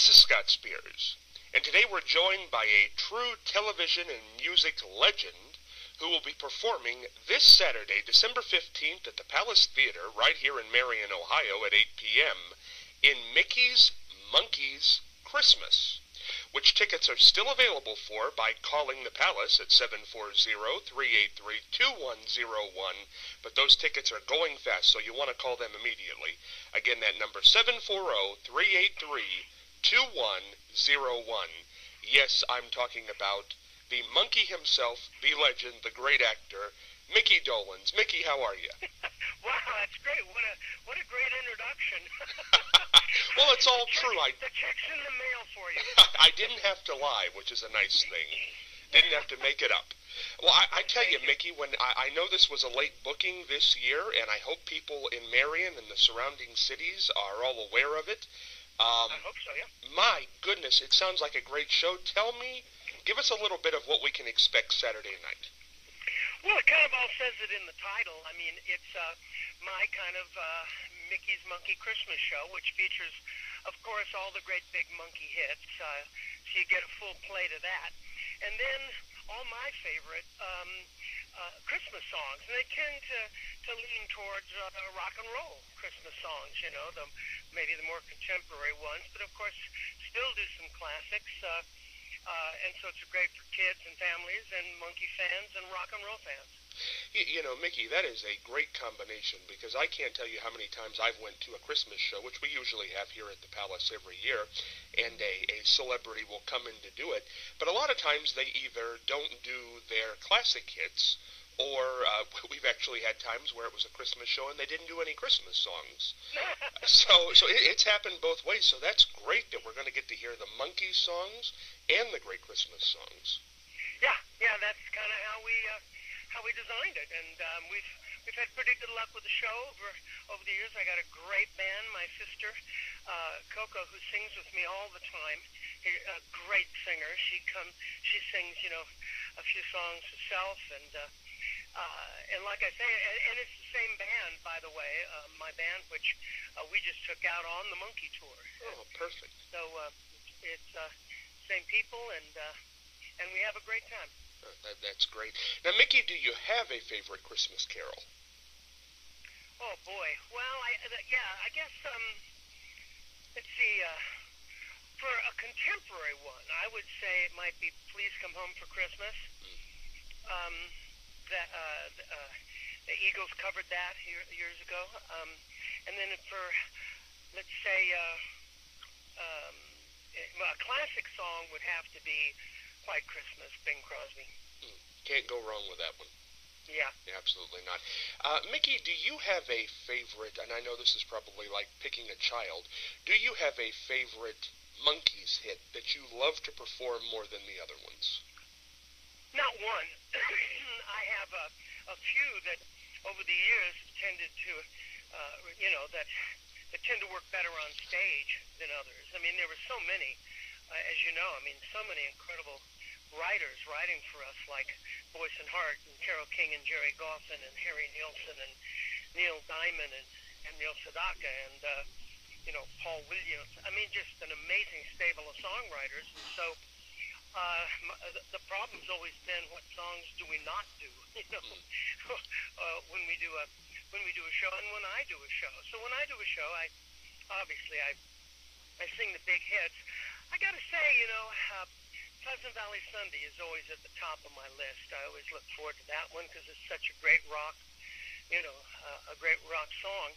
This is Scott Spears, and today we're joined by a true television and music legend who will be performing this Saturday, December 15th at the Palace Theater right here in Marion, Ohio at 8 p.m. in Micky's Monkee's Christmas, which tickets are still available for by calling the Palace at 740-383-2101, but those tickets are going fast, so you want to call them immediately. Again, that number, 740-383-2101. Yes, I'm talking about the Monkee himself, the legend, the great actor, Micky Dolenz. Micky, how are you? Wow, that's great. What a great introduction. Well, it's all true. The check's in the mail for you. I didn't have to lie, which is a nice thing. Didn't have to make it up. Well, I tell you, Micky, when I know this was a late booking this year, and I hope people in Marion and the surrounding cities are all aware of it. I hope so, yeah. My goodness, it sounds like a great show. Give us a little bit of what we can expect Saturday night. Well, it kind of all says it in the title. I mean, it's my kind of Mickey's Monkee Christmas show, which features, of course, all the great big Monkee hits. So you get a full plate of that. And then all my favorite Christmas songs. And they tend to lean towards rock and roll Christmas songs, you know, maybe the more contemporary ones. But, of course, still do some classics. And so it's great for kids and families and Monkee fans and rock and roll fans. You know, Micky, that is a great combination, because I can't tell you how many times I've went to a Christmas show, which we usually have here at the Palace every year, and a celebrity will come in to do it. But a lot of times they either don't do their classic hits, or we've actually had times where it was a Christmas show and they didn't do any Christmas songs. So it's happened both ways. So that's great that we're going to get to hear the Monkee songs and the great Christmas songs. Yeah, that's kind of how we designed it, and we've had pretty good luck with the show over the years. I got a great band, my sister Coco, who sings with me all the time. A great singer. She sings, you know, a few songs herself, and like I say, and it's the same band, by the way, my band, which we just took out on the Monkee tour. Oh, perfect. So it's same people, and we have a great time. That's great. Now, Micky, do you have a favorite Christmas carol? Oh boy. Well, I guess let's see. For a contemporary one, I would say it might be "Please Come Home for Christmas." The Eagles covered that years ago. And then for, let's say, a classic song would have to be "White Christmas," Bing Crosby. Can't go wrong with that one. Yeah. Absolutely not. Micky, do you have a favorite, and I know this is probably like picking a child, do you have a favorite Monkees hit that you love to perform more than the other ones? Not one. I have a few that over the years tended to, that tend to work better on stage than others. I mean, there were so many, as you know, so many incredible writers writing for us, like Boyce and Hart and Carole King and Jerry Goffin and Harry Nilsson and Neil Diamond and Neil Sedaka and, Paul Williams. Just an amazing stable of songwriters. And so the problem's always been, what songs do we not do, when we do a show and when I do a show. So when I do a show, I sing the big hits. I got to say, Pleasant Valley Sunday is always at the top of my list. I always look forward to that one because it's such a great rock, a great rock song.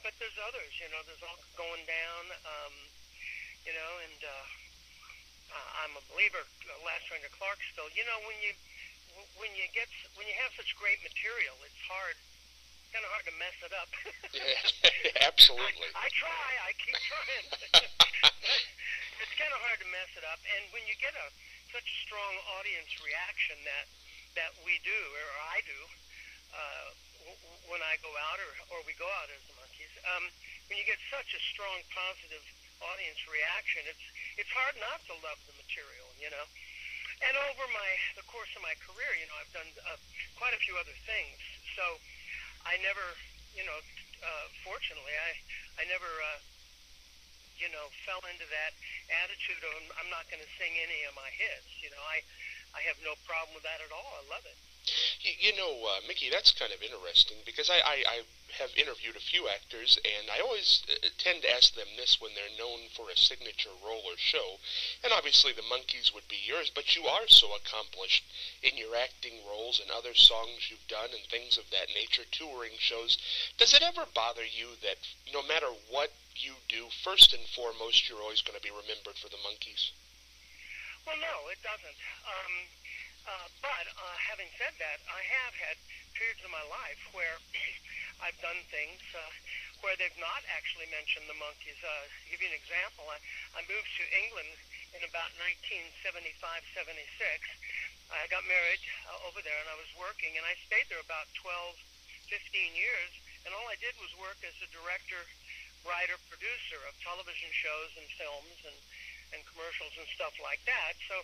But there's others, there's all Going Down, and I'm a believer, Last Train to Clarksville. When you have such great material, it's kind of hard to mess it up. Yeah, absolutely. I keep trying. It's kind of hard to mess it up, and when you get such a strong audience reaction that we do, or I do, when I go out, or we go out as the Monkees, when you get such a strong positive audience reaction, it's hard not to love the material, And over the course of my career, I've done quite a few other things, so I never, fortunately, I never fell into that attitude of I'm not going to sing any of my hits. I have no problem with that at all. I love it. Micky, that's kind of interesting because I have interviewed a few actors, and I always tend to ask them this when they're known for a signature role or show. And obviously the Monkees would be yours, but you are so accomplished in your acting roles and other songs you've done and things of that nature, touring shows. Does it ever bother you that no matter what you do, first and foremost, you're always going to be remembered for the Monkees? Well, no, it doesn't. But having said that, I have had periods of my life where I've done things where they've not actually mentioned the Monkees. To give you an example, I moved to England in about 1975-76. I got married over there, and I was working, and I stayed there about 12, 15 years, and all I did was work as a director, writer, producer of television shows and films and commercials and stuff like that. So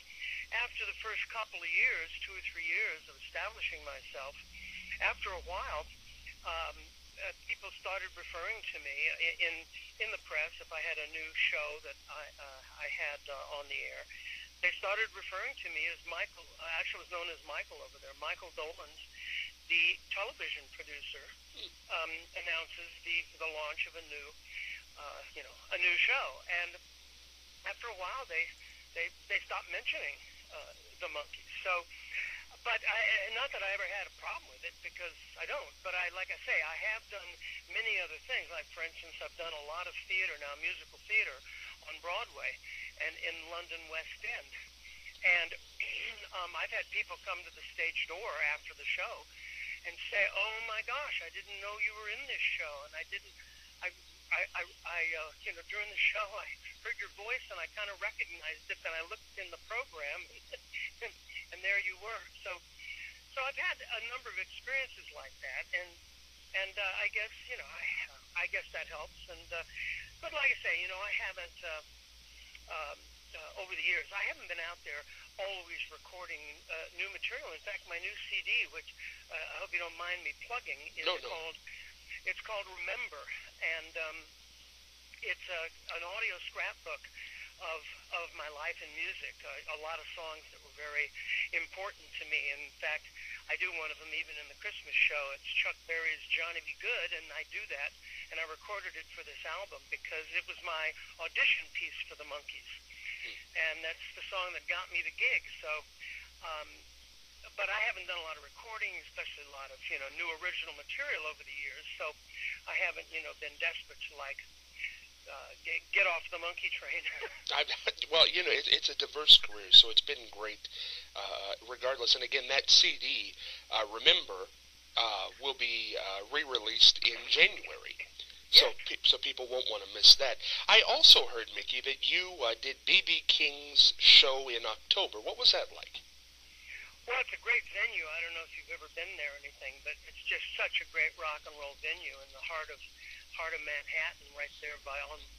after the first couple of years, 2 or 3 years of establishing myself, after a while, people started referring to me in the press if I had a new show that I had on the air. They started referring to me as Michael. Actually, was known as Michael over there. Michael Dolenz, the television producer, announces the launch of a new show. And after a while, they stopped mentioning the Monkees. So, but not that I ever had a problem with it, because I don't. But like I say, I have done many other things. Like, for instance, I've done a lot of theater now, musical theater on Broadway and in London West End. And I've had people come to the stage door after the show and say, "Oh my gosh, I didn't know you were in this show, and I didn't." During the show, I heard your voice, and I kind of recognized it, and I looked in the program, and there you were. So I've had a number of experiences like that, and I guess I guess that helps. And but like I say, I haven't over the years, I haven't been out there always recording new material. In fact, my new CD, which I hope you don't mind me plugging, is called Remember, and it's an audio scrapbook of my life in music. A lot of songs that were very important to me. In fact, I do one of them even in the Christmas show. It's Chuck Berry's Johnny Be Good, and I do that, and I recorded it for this album because it was my audition piece for the Monkees, and that's the song that got me the gig. So, but I haven't done a lot of recording, especially a lot of new original material over the years. So I haven't been desperate to get off the Monkee train. Well, it's a diverse career, so it's been great regardless. And again, that CD, Remember, will be re-released in January. So people won't want to miss that. I also heard, Micky, that you did B.B. King's show in October. What was that like? Well, it's a great venue. I don't know if you've ever been there or anything, but it's just such a great rock and roll venue in the heart of Manhattan, right there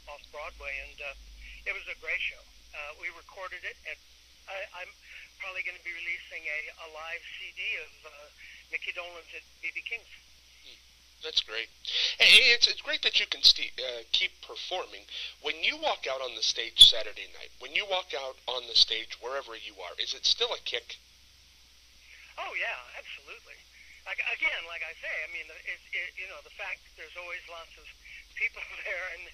off Broadway, and it was a great show. We recorded it, and I'm probably going to be releasing a live CD of Micky Dolenz at B.B. King's. That's great. Hey, it's great that you can keep performing. When you walk out on the stage Saturday night, when you walk out on the stage wherever you are, is it still a kick? Oh yeah, absolutely. Like I say, I mean, the fact that there's always lots of people there, and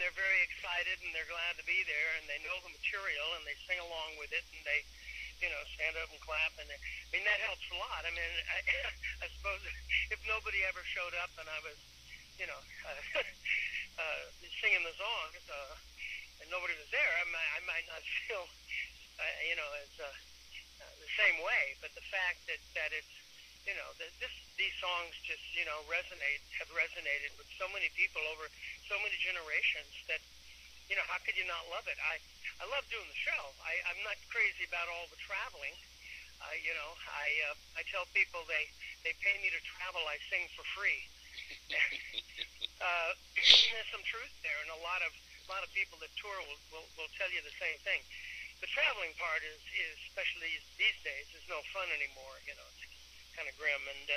they're very excited, and they're glad to be there, and they know the material, and they sing along with it, and they stand up and clap, and that helps a lot. I mean, I suppose if nobody ever showed up and I was, singing the songs, and nobody was there, I might not feel, as the same way. But the fact that it's, these songs just, have resonated with so many people over so many generations that, how could you not love it? I love doing the show. I'm not crazy about all the traveling. I tell people they pay me to travel. I sing for free. There's some truth there, and a lot of people that tour will tell you the same thing. The traveling part is especially these days, is no fun anymore. It's kind of grim, and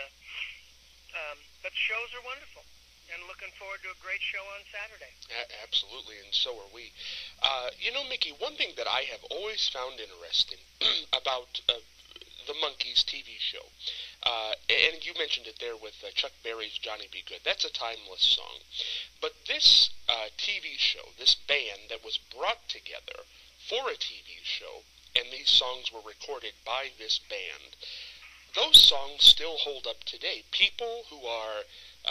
but shows are wonderful. and looking forward to a great show on Saturday. Absolutely, and so are we. Mickey, one thing that I have always found interesting about the Monkees TV show, and you mentioned it there with Chuck Berry's Johnny B. Good. That's a timeless song. But this TV show, this band that was brought together for a TV show, and these songs were recorded by this band, those songs still hold up today. People who are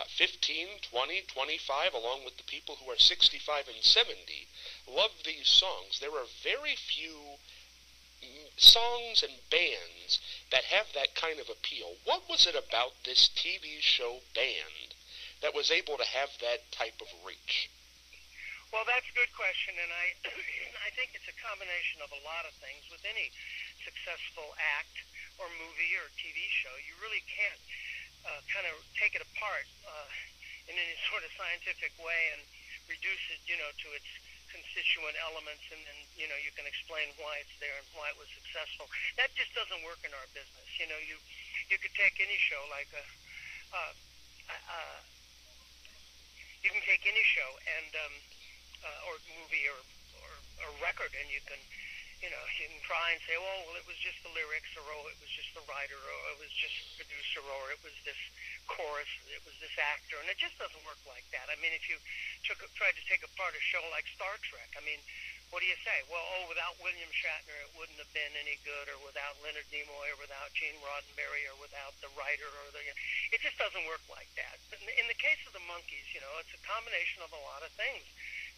15, 20, 25, along with the people who are 65 and 70, love these songs. There are very few songs and bands that have that kind of appeal. What was it about this TV show band that was able to have that type of reach? Well, that's a good question, and I I think it's a combination of a lot of things. With any successful act or movie or TV show, you really can't kind of take it apart in any sort of scientific way and reduce it, to its constituent elements, and then, you can explain why it's there and why it was successful. That just doesn't work in our business. You could take any show like you can take any show and or movie or record, and you can try and say, well, it was just the lyrics, or oh, it was just the writer, or it was just the producer, or it was this chorus, it was this actor, and it just doesn't work like that. I mean, if you tried to take apart a show like Star Trek, I mean, what do you say? Well, without William Shatner, it wouldn't have been any good, or without Leonard Nimoy, or without Gene Roddenberry, or without the writer, it just doesn't work like that. But in the case of the Monkees, it's a combination of a lot of things,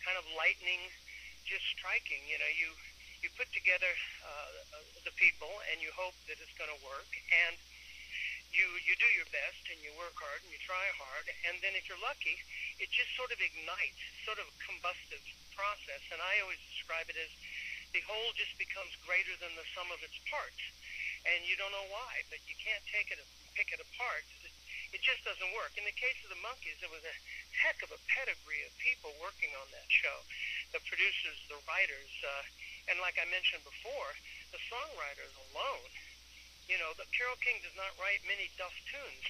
kind of lightning, just striking. You put together the people, and you hope that it's going to work, and you do your best, and you work hard, and you try hard, and then if you're lucky, it just sort of ignites, sort of a combustive process, and I always describe it as the whole just becomes greater than the sum of its parts, and you don't know why, but you can't pick it apart. It just doesn't work. In the case of the Monkees, there was a heck of a pedigree of people working on that show, the producers, the writers, and like I mentioned before, the songwriters alone. The Carole King does not write many duff tunes.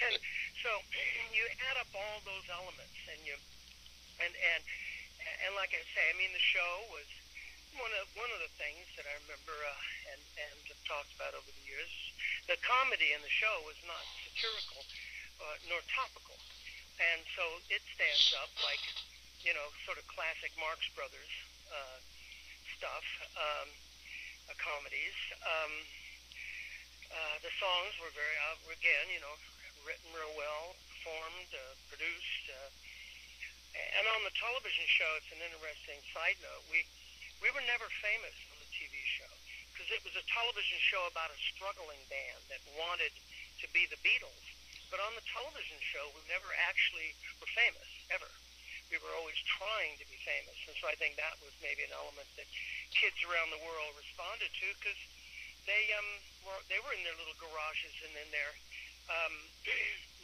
And so you add up all those elements, and like I say, I mean, the show was one of the things that I remember and have talked about over the years. The comedy in the show was not satirical nor topical, and so it stands up like sort of classic Marx Brothers stuff, comedies. The songs were very, again, written real well, performed, produced. And on the television show, it's an interesting side note. We were never famous on the TV show because it was a television show about a struggling band that wanted to be the Beatles. But on the television show, we never actually were famous, ever. We were always trying to be famous. And so I think that was maybe an element that kids around the world responded to, because they were in their little garages and in their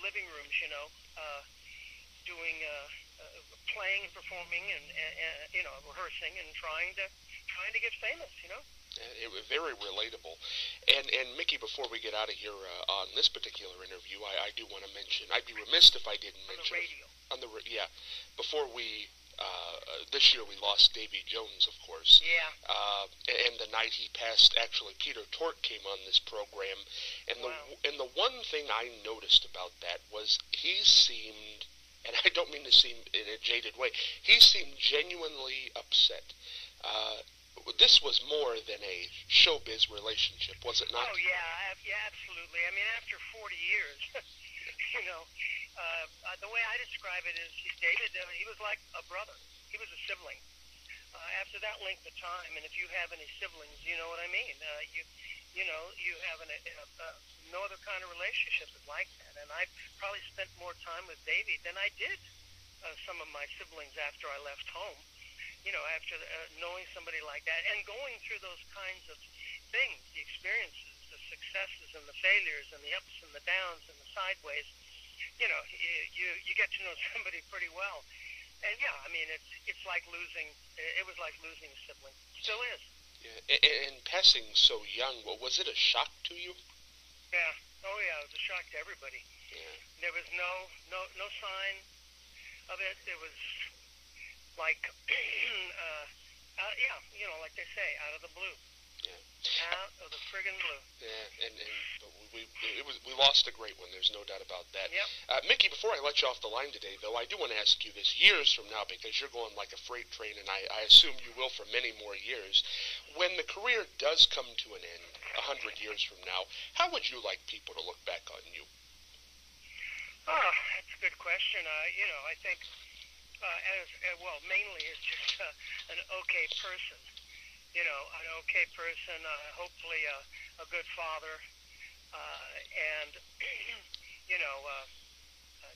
living rooms, doing playing and performing and rehearsing and trying to get famous. It was very relatable. And Mickey, before we get out of here on this particular interview, I do want to mention, I'd be remiss if I didn't mention on the radio. Before we this year we lost Davy Jones, of course. Yeah. And the night he passed, actually Peter Tork came on this program, and the one thing I noticed about that was he seemed, and I don't mean to seem in a jaded way, he seemed genuinely upset. This was more than a showbiz relationship, was it not? Oh, yeah, absolutely. I mean, after 40 years, the way I describe it is David, he was like a brother. He was a sibling. After that length of time, and if you have any siblings, you know what I mean. You have no other kind of relationship is like that. And I probably spent more time with Davey than I did some of my siblings after I left home. After knowing somebody like that and going through those kinds of things, the experiences, the successes and the failures and the ups and the downs and the sideways, you get to know somebody pretty well. And yeah, I mean, it's like losing. It was like losing a sibling. Still is. Yeah, and passing so young, was it a shock to you? Yeah. Oh yeah, it was a shock to everybody. Yeah. There was no sign of it. It was like, yeah, like they say, out of the blue. Yeah. Out of the friggin' blue. Yeah, and but we lost a great one. There's no doubt about that. Yep. Mickey, before I let you off the line today, though, I do want to ask you this years from now, because you're going like a freight train, and I assume you will for many more years. When the career does come to an end, 100 years from now, how would you like people to look back on you? Oh, that's a good question. I think mainly it's just an okay person. An okay person, hopefully a good father, and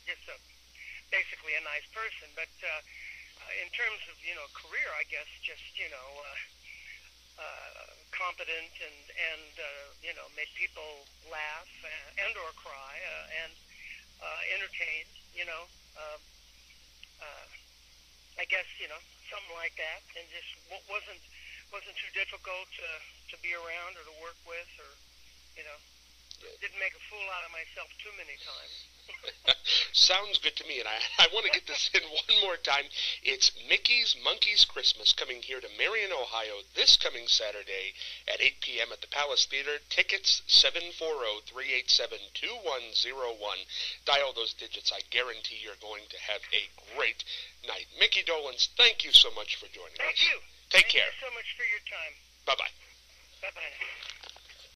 just basically a nice person. But in terms of career, I guess just competent and make people laugh and or cry and entertain. I guess something like that, and just wasn't too difficult to be around or to work with, or didn't make a fool out of myself too many times. Sounds good to me, and I want to get this in one more time. It's Mickey's Monkey's Christmas coming here to Marion, Ohio this coming Saturday at 8 p.m. at the Palace Theater. Tickets 740-387-2101. Dial those digits. I guarantee you're going to have a great night. Micky Dolenz, thank you so much for joining us. Thank you. Take care. Thank you so much for your time. Bye-bye. Bye-bye now.